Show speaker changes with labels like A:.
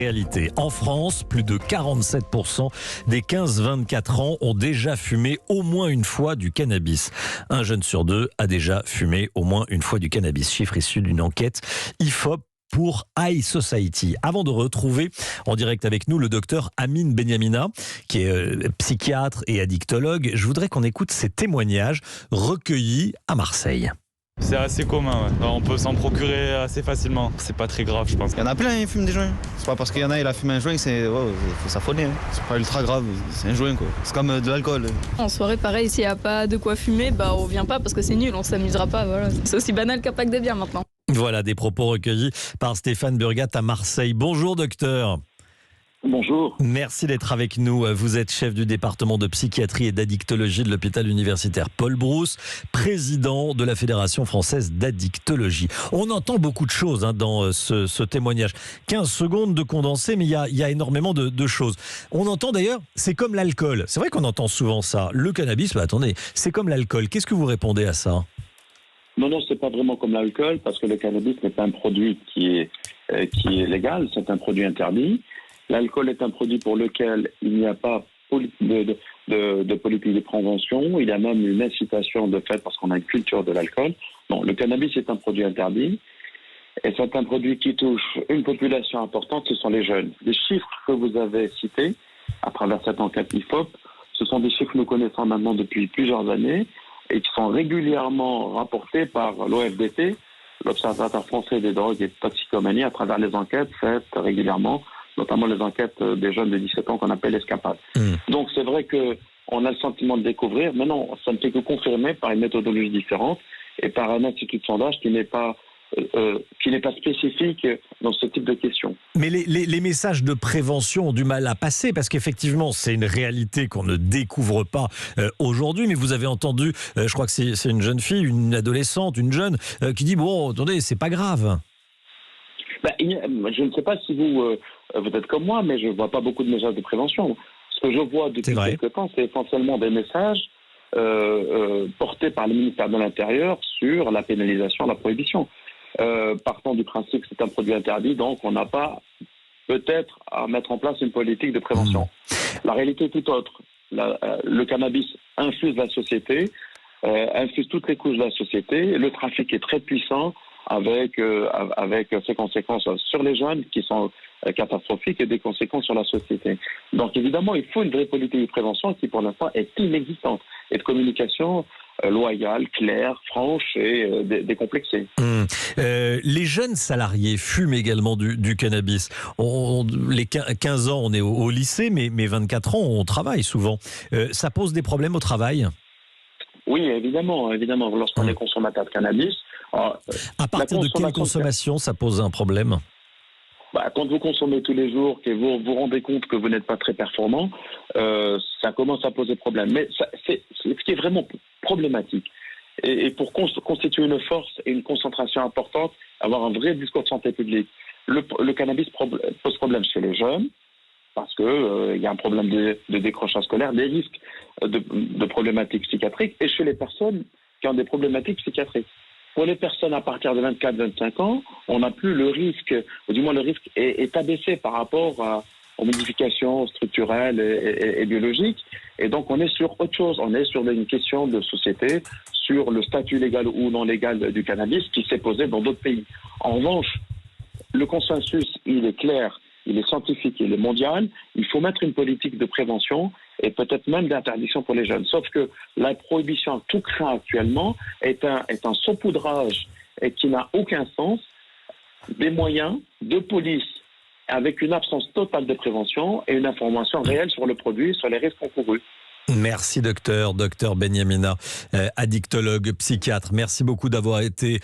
A: Réalité. En France, plus de 47% des 15-24 ans ont déjà fumé au moins une fois du cannabis. Un jeune sur deux a déjà fumé au moins une fois du cannabis. Chiffre issu d'une enquête IFOP pour High Society. Avant de retrouver en direct avec nous le docteur Amine Benyamina, qui est psychiatre et addictologue, je voudrais qu'on écoute ses témoignages recueillis à Marseille.
B: C'est assez commun, ouais. On peut s'en procurer assez facilement. C'est pas très grave, je pense.
C: Il y en a plein, ils fument des joints. C'est pas parce qu'il y en a, il a fumé un joint, faut s'affoler. C'est pas ultra grave, c'est un joint quoi. C'est comme de l'alcool.
D: En soirée, pareil, s'il n'y a pas de quoi fumer, on vient pas parce que c'est nul, on s'amusera pas. Voilà. C'est aussi banal qu'un pack de bière maintenant.
A: Voilà des propos recueillis par Stéphane Burgat à Marseille. Bonjour docteur.
E: Bonjour.
A: Merci d'être avec nous. Vous êtes chef du département de psychiatrie et d'addictologie de l'hôpital universitaire Paul Brousse, président de la Fédération française d'addictologie. On entend beaucoup de choses dans ce témoignage. 15 secondes de condensé, mais il y a énormément de choses. On entend d'ailleurs, c'est comme l'alcool. C'est vrai qu'on entend souvent ça. Le cannabis, attendez, c'est comme l'alcool. Qu'est-ce que vous répondez à ça ?
E: Non, c'est pas vraiment comme l'alcool, parce que le cannabis n'est pas un produit qui est légal, c'est un produit interdit. L'alcool est un produit pour lequel il n'y a pas de politique de prévention. Il y a même une incitation de fait parce qu'on a une culture de l'alcool. Non, le cannabis est un produit interdit et c'est un produit qui touche une population importante, ce sont les jeunes. Les chiffres que vous avez cités à travers cette enquête IFOP, ce sont des chiffres que nous connaissons maintenant depuis plusieurs années et qui sont régulièrement rapportés par l'OFDT, l'Observatoire français des drogues et de toxicomanie, à travers les enquêtes faites régulièrement, notamment les enquêtes des jeunes de 17 ans qu'on appelle escapades. Donc c'est vrai qu'on a le sentiment de découvrir, mais non, ça ne fait que confirmer par une méthodologie différente et par un institut de sondage qui n'est pas spécifique dans ce type de questions.
A: Mais les messages de prévention ont du mal à passer parce qu'effectivement c'est une réalité qu'on ne découvre pas aujourd'hui, mais vous avez entendu, je crois que c'est une jeune fille, une adolescente, une jeune qui dit bon attendez c'est pas grave.
E: Je ne sais pas si vous êtes comme moi, mais je ne vois pas beaucoup de messages de prévention. Ce que je vois depuis quelques temps, c'est essentiellement des messages portés par le ministère de l'Intérieur sur la pénalisation, la prohibition. Partant du principe que c'est un produit interdit, donc on n'a pas peut-être à mettre en place une politique de prévention. La réalité est tout autre. Le cannabis infuse la société, infuse toutes les couches de la société. Le trafic est très puissant, avec ses conséquences sur les jeunes qui sont catastrophiques et des conséquences sur la société. Donc évidemment, il faut une vraie politique de prévention qui pour l'instant est inexistante et de communication loyale, claire, franche et décomplexée.
A: Les jeunes salariés fument également du cannabis. Les 15 ans, on est au lycée, mais 24 ans, on travaille souvent. Ça pose des problèmes au travail ?
E: Oui, évidemment. Lorsqu'on est consommateur de cannabis,
A: à partir de quelle consommation ça pose un problème ?
E: Quand vous consommez tous les jours, que vous vous rendez compte que vous n'êtes pas très performant, ça commence à poser problème. Mais c'est ce qui est vraiment problématique. Et pour constituer une force et une concentration importante, avoir un vrai discours de santé publique, le cannabis pose problème chez les jeunes, parce que y a un problème de décrochage scolaire, des risques de problématiques psychiatriques, et chez les personnes qui ont des problématiques psychiatriques. Pour les personnes à partir de 24-25 ans, on n'a plus le risque, ou du moins le risque est abaissé par rapport aux modifications structurelles et biologiques. Et donc on est sur autre chose, on est sur une question de société, sur le statut légal ou non légal du cannabis qui s'est posé dans d'autres pays. En revanche, le consensus, il est clair, il est scientifique, il est mondial. Il faut mettre une politique de prévention et peut-être même d'interdiction pour les jeunes. Sauf que la prohibition à tout craint actuellement est un saupoudrage et qui n'a aucun sens des moyens de police avec une absence totale de prévention et une information réelle sur le produit, sur les risques encourus.
A: Merci docteur Benyamina, addictologue, psychiatre. Merci beaucoup d'avoir été